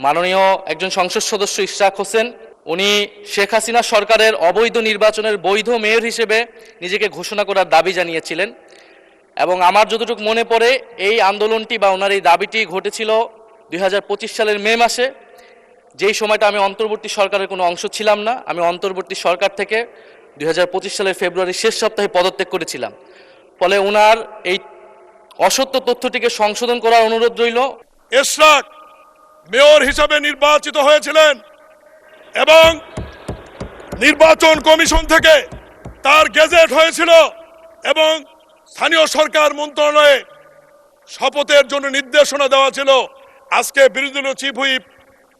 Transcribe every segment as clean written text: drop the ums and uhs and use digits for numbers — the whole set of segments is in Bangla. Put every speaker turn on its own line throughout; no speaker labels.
মাননীয় একজন সংসদ সদস্য ইশরাক হোসেন উনি শেখ হাসিনা সরকারের অবৈধ নির্বাচনের বৈধ মেয়র হিসেবে নিজেকে ঘোষণা করার দাবি জানিয়েছিলেন এবং আমার যতটুকু মনে পড়ে এই আন্দোলনটি বা ওনার এই দাবিটি ঘটেছিল 2025 সালের মে মাসে, যেই সময়টা আমি অন্তর্বর্তী সরকারের কোনো অংশ ছিলাম না। আমি অন্তর্বর্তী সরকার থেকে 2025 সালের ফেব্রুয়ারির শেষ সপ্তাহে পদত্যাগ করেছিলাম। ফলে ওনার এই অসত্য তথ্যটিকে সংশোধন করার অনুরোধ রইল।
ইশরাক মেয়র হিসাবে নির্বাচিত হয়েছিলেন এবং নির্বাচন কমিশন থেকে তার গেজেট হয়েছিল এবং স্থানীয় সরকার মন্ত্রণালয়ে শপথের জন্য নির্দেশনা দেওয়া ছিল। আজকে বিরোধী দলীয় চিফ হুইপ,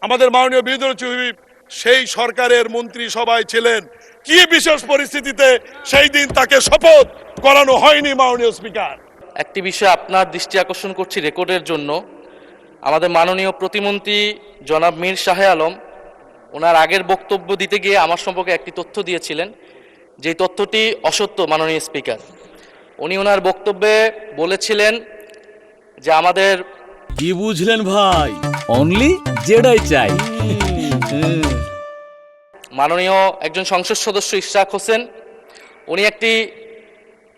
আমাদের মাননীয় বিরোধী দলীয় চিফ হুইপ সেই সরকারের মন্ত্রী সবাই ছিলেন। কি বিশেষ পরিস্থিতিতে সেই দিন তাকে শপথ করানো হয়নি? মাননীয় স্পিকার,
একটি বিষয় আপনার দৃষ্টি আকর্ষণ করছি রেকর্ডের জন্য। আমাদের মাননীয় প্রতিমন্ত্রী জনাব মীর শাহে আলম ওনার আগের বক্তব্য দিতে গিয়ে আমার সম্পর্কে একটি তথ্য দিয়েছিলেন, যেই তথ্যটি অসত্য। মাননীয় স্পিকার, উনি ওনার বক্তব্যে বলেছিলেন যে আমাদের
কি বুঝলেন ভাই, অনলি যেটাই চাই।
মাননীয় একজন সংসদ সদস্য ইশরাক হোসেন উনি একটি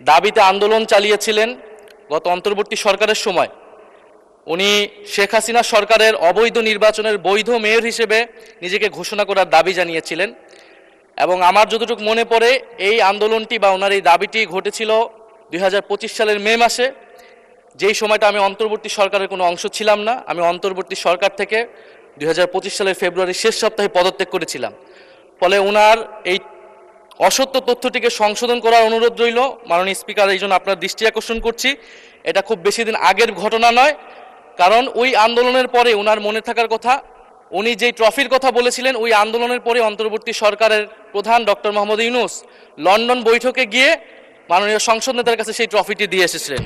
দাবিতে আন্দোলন চালিয়েছিলেন গত অন্তর্বর্তী সরকারের সময়। উনি শেখ হাসিনা সরকারের অবৈধ নির্বাচনের বৈধ মেয়র হিসেবে নিজেকে ঘোষণা করার দাবি জানিয়েছিলেন এবং আমার যতটুকু মনে পড়ে এই আন্দোলনটি বা ওনার এই দাবিটি ঘটেছিল 2025 সালের মে মাসে, যেই সময়টা আমি অন্তর্বর্তী সরকারের কোনো অংশ ছিলাম না। আমি অন্তর্বর্তী সরকার থেকে 2025 সালের ফেব্রুয়ারির শেষ সপ্তাহে পদত্যাগ করেছিলাম। ফলে ওনার এই অসত্য তথ্যটিকে সংশোধন করার অনুরোধ রইল। মাননীয় স্পিকার, এই জন্য আপনার দৃষ্টি আকর্ষণ করছি, এটা খুব বেশি দিন আগের ঘটনা নয়। কারণ ওই আন্দোলনের পরে ওনার মনে থাকার কথা, উনি যেই ট্রফির কথা বলেছিলেন, ওই আন্দোলনের পরে অন্তর্বর্তী সরকারের প্রধান ডক্টর মোহাম্মদ ইউনূস লন্ডন বৈঠকে গিয়ে মাননীয় সংসদ নেতার কাছে সেই ট্রফিটি দিয়ে এসেছিলেন।